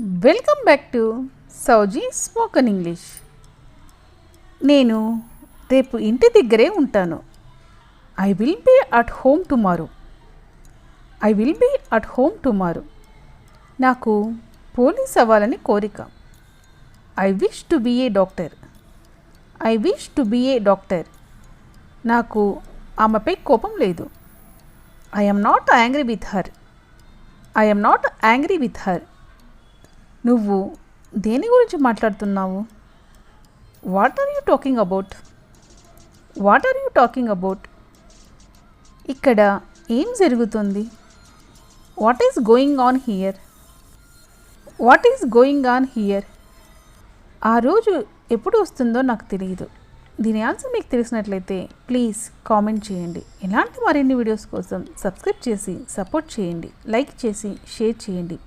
Welcome back to Sowji spoken English. నేను రేపు ఇంటి దగ్గరే ఉంటాను. I will be at home tomorrow. I will be at home tomorrow. నాకు పోలీస్ అవ్వాలని కోరిక. I wish to be a doctor. I wish to be a doctor. నాకు ఆమెపై కోపం లేదు. I am not angry with her. I am not angry with her. నువ్వు దేని గురించి మాట్లాడుతున్నావు? What are you talking about? What are you talking about? ఇక్కడ ఏం జరుగుతుంది? What is going on here? What is going on here? ఆ రోజు ఎప్పుడు వస్తుందో నాకు తెలియదు. దీని ఆన్సర్ మీకు తెలిసినట్లయితే ప్లీజ్ కామెంట్ చేయండి. ఇలాంటి మరిన్ని వీడియోస్ కోసం సబ్స్క్రైబ్ చేసి సపోర్ట్ చేయండి. లైక్ చేసి షేర్ చేయండి.